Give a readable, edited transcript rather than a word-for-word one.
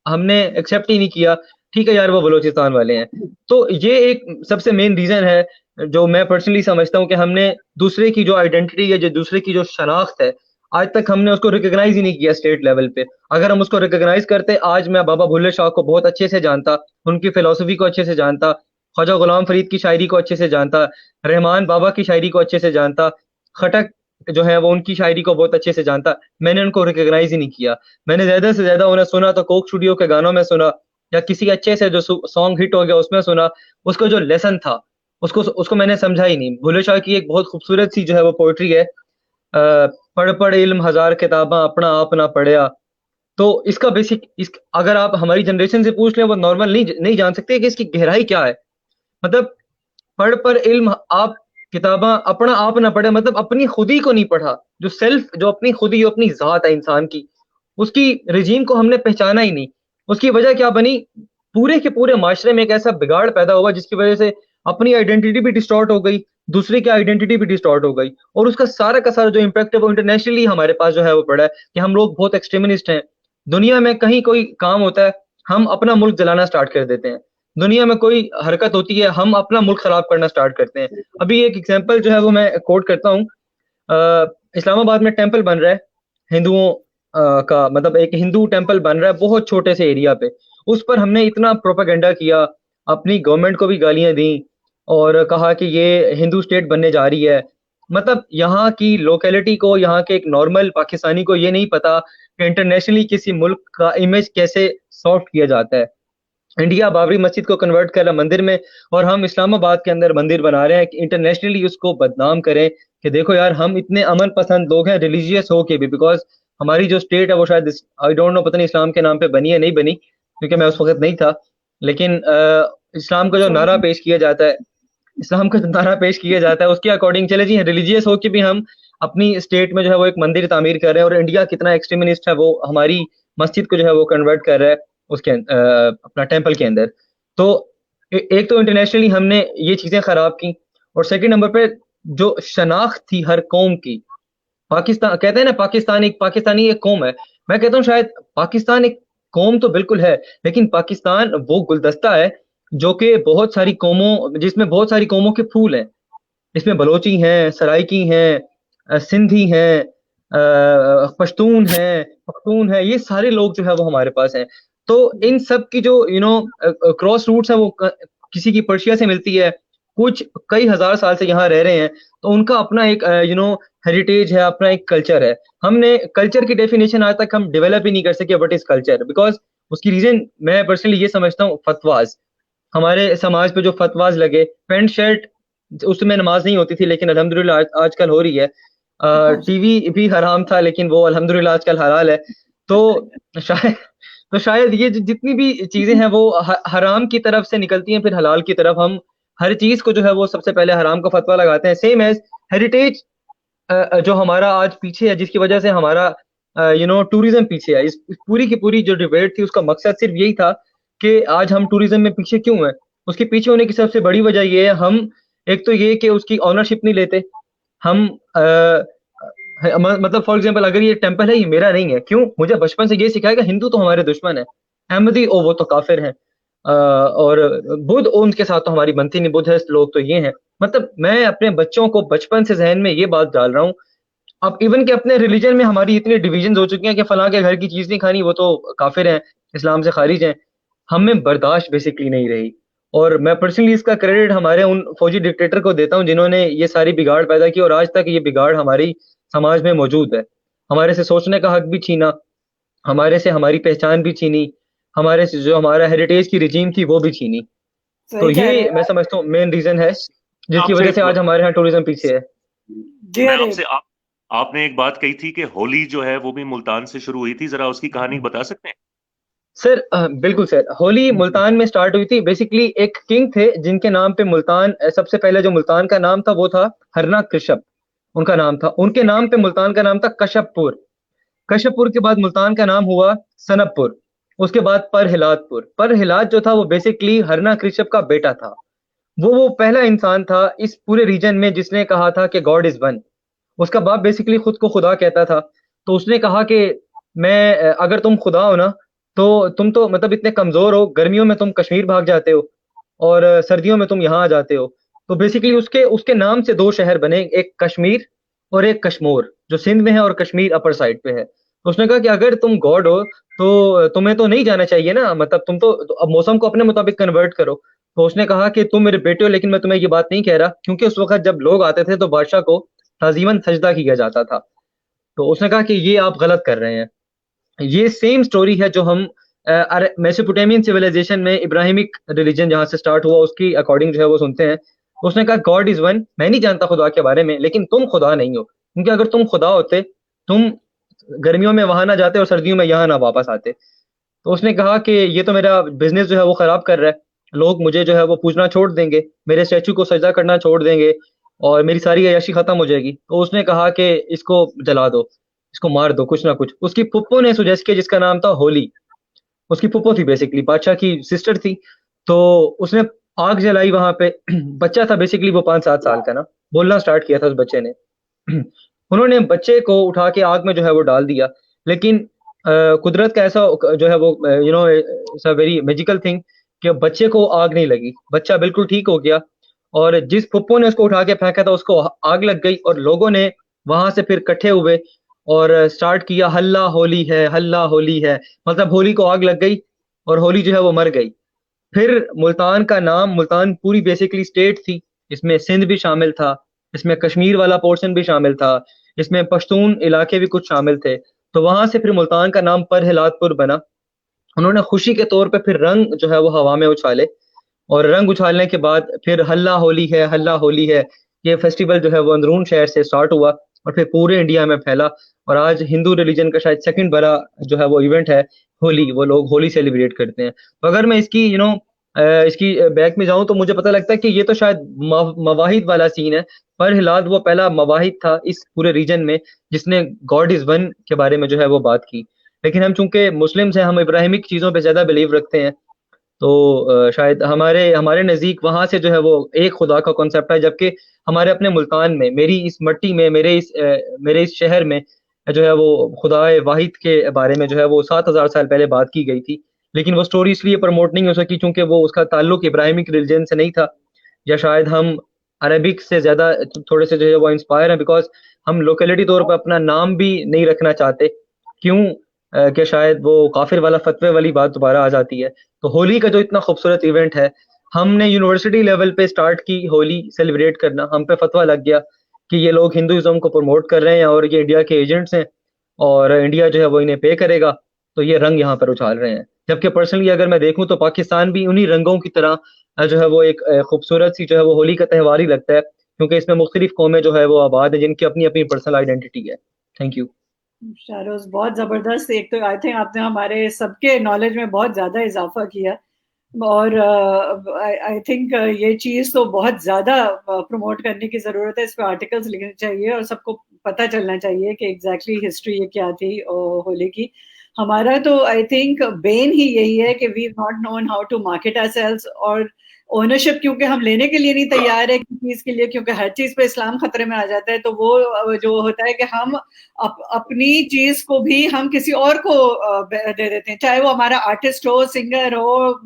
हमने एक्सेप्ट ही नहीं किया, ठीक है यार वो बलूचिस्तान वाले हैं। तो ये एक सबसे मेन रीज़न है, जो मैं पर्सनली समझता हूँ कि हमने दूसरे की जो आइडेंटिटी है, जो दूसरे की जो शनाख्त है, आज तक हमने उसको रिकॉग्नाइज़ ही नहीं किया स्टेट लेवल पे। अगर हम उसको रिकॉग्नाइज़ करते, आज मैं बाबा बुल्ले शाह को बहुत अच्छे से जानता, उनकी फ़िलॉसफ़ी को अच्छे से जानता, ख्वाजा गुलाम फ़रीद की शायरी को अच्छे से जानता, रहमान बाबा की शायरी को अच्छे से जानता, खटक जो है वो उनकी शायरी को बहुत अच्छे से जानता। मैंने उनको रिकॉग्नाइज़ ही नहीं किया। मैंने ज़्यादा से ज़्यादा उन्हें सुना तो कोक स्टूडियो के गानों में सुना, या किसी अच्छे से जो सॉन्ग हिट हो गया उसमें सुना। उसका जो लेसन था, उसको उसको मैंने समझा ही नहीं। भुल्ले शाह की एक बहुत खूबसूरत सी जो है वो पोएट्री है, पढ़ पढ़ इल्म हज़ार किताबां अपना आप ना पढ़िया। तो इसका बेसिक इस अगर आप हमारी जनरेशन से पूछ लें, वो नॉर्मल नहीं जान सकते कि इसकी गहराई क्या है। मतलब पढ़ पर इल्म आप किताबां अपना आप ना पढ़े, मतलब अपनी खुदी को नहीं पढ़ा। जो सेल्फ, जो अपनी खुदी, जो अपनी ज़ात है इंसान की, उसकी रिजीम को हमने पहचाना ही नहीं। उसकी वजह क्या बनी? पूरे के पूरे माशरे में एक ऐसा बिगाड़ पैदा हुआ जिसकी वजह से अपनी आइडेंटिटी भी डिस्टॉर्ट हो गई, दूसरे की आइडेंटिटी भी डिस्टॉर्ट हो गई, और उसका सारा का सारा जो इम्पैक्ट है वो इंटरनेशनली हमारे पास जो है वो पड़ा है कि हम लोग बहुत एक्सट्रीमिस्ट हैं। दुनिया में कहीं कोई काम होता है, हम अपना मुल्क जलाना स्टार्ट कर देते हैं। दुनिया में कोई हरकत होती है, हम अपना मुल्क खराब करना स्टार्ट करते हैं। अभी एक एग्जांपल जो है वो मैं कोट करता हूँ। इस्लामाबाद में टेंपल बन रहा है हिंदुओं का, मतलब एक हिंदू टेंपल बन रहा है बहुत छोटे से एरिया पे। उस पर हमने इतना प्रोपेगेंडा किया, अपनी गवर्नमेंट को भी गालियां दी, और कहा कि ये हिंदू स्टेट बनने जा रही है। मतलब यहाँ की लोकेलिटी को, यहाँ के एक नॉर्मल पाकिस्तानी को ये नहीं पता कि इंटरनेशनली किसी मुल्क का इमेज कैसे सॉफ्ट किया जाता है। इंडिया बाबरी मस्जिद को कन्वर्ट कर रहा मंदिर में, और हम इस्लामाबाद के अंदर मंदिर बना रहे हैं कि इंटरनेशनली उसको बदनाम करें कि देखो यार हम इतने अमन पसंद लोग हैं, रिलीजियस हो के भी। बिकॉज हमारी जो स्टेट है वो शायद आई डोंट नो, पता नहीं इस्लाम के नाम पे बनी है नहीं बनी, क्योंकि मैं उस वक्त नहीं था। लेकिन इस्लाम का जो नारा पेश किया जाता है, इस्लाम का जो नारा पेश किया जाता है उसके अकॉर्डिंग चले जी, रिलीजियस हो के भी हम अपनी स्टेट में जो है वो एक मंदिर तामीर कर रहे हैं, और इंडिया कितना एक्सट्रीमिस्ट है, वो हमारी मस्जिद को जो है वो कन्वर्ट कर रहा है उसके अपना टेंपल के अंदर। तो एक तो इंटरनेशनली हमने ये चीजें खराब की, और सेकंड नंबर पे जो शनाख्त थी हर कौम की। पाकिस्तान कहते हैं ना, पाकिस्तानी एक कौम है। मैं कहता हूँ शायद पाकिस्तान एक कौम तो बिल्कुल है, लेकिन पाकिस्तान वो गुलदस्ता है जो कि बहुत सारी कौमों, जिसमें बहुत सारी कौमों के फूल हैं। इसमें बलोची हैं, सराइकी हैं, सिंधी हैं, पश्तून हैं, पख्तून हैं, ये सारे लोग जो है वो हमारे पास हैं। तो इन सब की जो क्रॉस रूट्स हैं वो किसी की पर्शिया से मिलती है, कुछ कई हजार साल से यहाँ रह रहे हैं, तो उनका अपना एक हेरिटेज है, अपना एक कल्चर है। हमने कल्चर की डेफिनेशन आज तक हम डेवलप ही नहीं कर सके, व्हाट इज कल्चर। बिकॉज उसकी रीजन मैं पर्सनली ये समझता हूँ, फतवाज। हमारे समाज पे जो फतवाज लगे, पैंट शर्ट उस समय नमाज नहीं होती थी, लेकिन अल्हम्दुलिल्लाह आजकल हो रही है। टीवी भी हराम था, लेकिन वो अल्हम्दुलिल्लाह आजकल हलाल है। तो शायद तो शायद ये जितनी भी चीजें हैं वो हराम की तरफ से निकलती हैं, फिर हलाल की तरफ। हम हर चीज को जो है वो सबसे पहले हराम का फतवा लगाते हैं, सेम एज हेरिटेज जो हमारा आज पीछे है, जिसकी वजह से हमारा टूरिज्म पीछे है। इस पूरी की पूरी जो डिबेट थी उसका मकसद सिर्फ यही था कि आज हम टूरिज्म में पीछे क्यों हैं। उसके पीछे होने की सबसे बड़ी वजह ये है, हम एक तो ये कि उसकी ऑनरशिप नहीं लेते। हम मतलब फॉर एग्जांपल अगर ये टेंपल है, ये मेरा नहीं है, क्यों? मुझे बचपन से ये सिखाया कि हिंदू तो हमारे दुश्मन है, अहमदी ओ वो तो काफिर हैं, और बुद्ध उनके साथ तो हमारी बनती नहीं, बुद्धिस्ट लोग तो ये हैं। मतलब मैं अपने बच्चों को बचपन से जहन में ये बात डाल रहा हूँ। अब इवन के अपने रिलीजन में हमारी इतनी डिविजन हो चुकी हैं कि फलां के घर की चीज नहीं खानी, वो तो काफिर हैं, इस्लाम से खारिज हैं। हमें बर्दाश्त बेसिकली नहीं रही। और मैं पर्सनली इसका क्रेडिट हमारे उन फौजी डिक्टेटर को देता हूँ जिन्होंने ये सारी बिगाड़ पैदा की, और आज तक ये बिगाड़ हमारी समाज में मौजूद है। हमारे से सोचने का हक भी छीना, हमारे से हमारी पहचान भी छीनी, हमारे से जो हमारा हेरिटेज की रिजीम थी वो भी छीनी। तो सही कह रहे ये मैं हैं समझता हूँ मेन रीजन है जिसकी आपसे वजह से आज हमारे यहाँ टूरिज्म पीछे है। जी। मैं अरे आपसे आपने एक बात कही थी कि होली जो है वो भी मुल्तान से शुरू हुई थी, जरा उसकी कहानी बता सकते हैं? सर बिल्कुल सर, होली मुल्तान में स्टार्ट हुई थी। बेसिकली एक किंग थे जिनके नाम पे मुल्तान, सबसे पहले जो मुल्तान का नाम था वो था हरना कृषभ, उनका नाम था। उनके नाम पे मुल्तान का नाम था कशबपुर। कशबपुर के बाद मुल्तान का नाम हुआ सनबपुर। उसके बाद परहिलातपुर। परहिलात जो था वो बेसिकली हरना कृषभ का बेटा था। वो पहला इंसान था इस पूरे रीजन में जिसने कहा था कि गॉड इज वन। उसका बाप बेसिकली खुद को खुदा कहता था। तो उसने कहा कि मैं अगर तुम खुदा हो ना, तो तुम तो मतलब इतने कमजोर हो, गर्मियों में तुम कश्मीर भाग जाते हो और सर्दियों में तुम यहाँ आ जाते हो। तो बेसिकली उसके उसके नाम से दो शहर बने, एक कश्मीर और एक कश्मोर, जो सिंध में है और कश्मीर अपर साइड पे है। तो उसने कहा कि अगर तुम गॉड हो तो तुम्हें तो नहीं जाना चाहिए ना, मतलब तुम तो अब मौसम को अपने मुताबिक कन्वर्ट करो। तो उसने कहा कि तुम मेरे बेटे हो, लेकिन मैं तुम्हें ये बात नहीं कह रहा, क्योंकि उस वक्त जब लोग आते थे तो बादशाह को ताजीमन सजदा किया जाता था। तो उसने कहा कि ये आप गलत कर रहे हैं। ये सेम स्टोरी है जो हम मेसोपोटामियन सिविलाइजेशन में इब्राहिमिक रिलीजन जहां से स्टार्ट हुआ उसकी अकॉर्डिंग जो है वो सुनते हैं। उसने कहा गॉड इज वन, मैं नहीं जानता खुदा के बारे में, लेकिन तुम खुदा नहीं हो, क्योंकि अगर तुम खुदा होते, तुम गर्मियों में वहां ना जाते और सर्दियों में यहाँ ना वापस आते। तो उसने कहा कि ये तो मेरा बिजनेस जो है वो खराब कर रहा है, लोग मुझे जो है वो पूजना छोड़ देंगे, मेरे स्टैचू को सजदा करना छोड़ देंगे और मेरी सारी अय्याशी खत्म हो जाएगी। तो उसने कहा कि इसको जला दो, इसको मार दो, कुछ ना कुछ। उसकी फुप्पो ने सुजेस्ट किया, जिसका नाम था होली। उसकी फुप्पो थी, बेसिकली बादशाह की सिस्टर थी। तो उसने आग जलाई वहां पे। बच्चा था बेसिकली वो 5-7 साल का ना, बोलना स्टार्ट किया था उस बच्चे ने। उन्होंने बच्चे को उठा के आग में जो है वो डाल दिया। लेकिन कुदरत का ऐसा जो है वो it's a very magical thing कि बच्चे को आग नहीं लगी, बच्चा बिल्कुल ठीक हो गया। और जिस फुप्पो ने उसको उठा के फेंका था उसको आग लग गई, और लोगों ने वहां से फिर इकट्ठे हुए और स्टार्ट किया हल्ला होली है, हल्ला होली है। मतलब होली को आग लग गई और होली जो है वो मर गई। फिर मुल्तान का नाम, मुल्तान पूरी बेसिकली स्टेट थी, इसमें सिंध भी शामिल था, इसमें कश्मीर वाला पोर्शन भी शामिल था, इसमें पश्तून इलाके भी कुछ शामिल थे। तो वहां से फिर मुल्तान का नाम परहिलातपुर बना। उन्होंने खुशी के तौर पे फिर रंग जो है वो हवा में उछाले, और रंग उछालने के बाद फिर हल्ला होली है, हल्ला होली है, ये फेस्टिवल जो है वो अंदरून शहर से स्टार्ट हुआ और फिर पूरे इंडिया में फैला। और आज हिंदू रिलीजन का शायद सेकंड बड़ा जो है वो इवेंट है होली, वो लोग होली सेलिब्रेट करते हैं। तो अगर मैं इसकी इसकी बैक में जाऊं तो मुझे पता लगता है कि ये तो शायद मवाहिद वाला सीन है। पर हिलाल वो पहला मवाहिद था इस पूरे रीजन में जिसने गॉड इज वन के बारे में जो है वो बात की। लेकिन हम चूंकि मुस्लिम्स हैं, हम इब्राहिमिक चीजों पे ज्यादा बिलीव रखते हैं। तो शायद हमारे हमारे नज़दीक वहाँ से जो है वो एक खुदा का कॉन्सेप्ट है, जबकि हमारे अपने मुल्तान में, मेरी इस मिट्टी में, मेरे इस शहर में जो है वो खुदाए वाहिद के बारे में जो है वो 7,000 साल पहले बात की गई थी। लेकिन वो स्टोरी इसलिए प्रमोट नहीं हो सकी क्योंकि वो उसका ताल्लुक इब्राहिमिक रिलीजन से नहीं था, या शायद हम अरबिक से ज़्यादा थोड़े से जो है वो इंस्पायर हैं, बिकॉज हम लोकेलिटी तौर पर अपना नाम भी नहीं रखना चाहते। क्यों? कि शायद वो काफिर वाला फतवे वाली बात दोबारा आ जाती है। तो होली का जो इतना खूबसूरत इवेंट है, हमने यूनिवर्सिटी लेवल पे स्टार्ट की होली सेलिब्रेट करना, हम पे फतवा लग गया कि ये लोग हिंदुइज्म को प्रमोट कर रहे हैं और ये इंडिया के एजेंट्स हैं और इंडिया जो है वो इन्हें पे करेगा, तो ये रंग यहाँ पर उछाल रहे हैं। जबकि पर्सनली अगर मैं देखूं तो पाकिस्तान भी उन्हीं रंगों की तरह जो है वो एक खूबसूरत सी जो है वो होली का त्यौहार ही लगता है, क्योंकि इसमें मुख्तलिफ कौमें जो है वो आबाद है जिनकी अपनी अपनी पर्सनल आइडेंटिटी है। Thank you. शारोज बहुत जबरदस्त, एक तो आई थिंक आपने हमारे सबके नॉलेज में बहुत ज्यादा इजाफा किया। और आई थिंक ये चीज तो बहुत ज्यादा प्रमोट करने की जरूरत है, इस पे आर्टिकल्स लिखने चाहिए और सबको पता चलना चाहिए कि एग्जैक्टली हिस्ट्री ये क्या थी होली की। हमारा तो आई थिंक बेन ही यही है कि we not known how to market ourselves, और ओनरशिप क्योंकि हम लेने के लिए नहीं तैयार है किसी चीज के लिए, क्योंकि हर चीज पे इस्लाम खतरे में आ जाता है। तो वो जो होता है कि हम अपनी चीज को भी हम किसी और को दे देते हैं, चाहे वो हमारा आर्टिस्ट हो, सिंगर हो,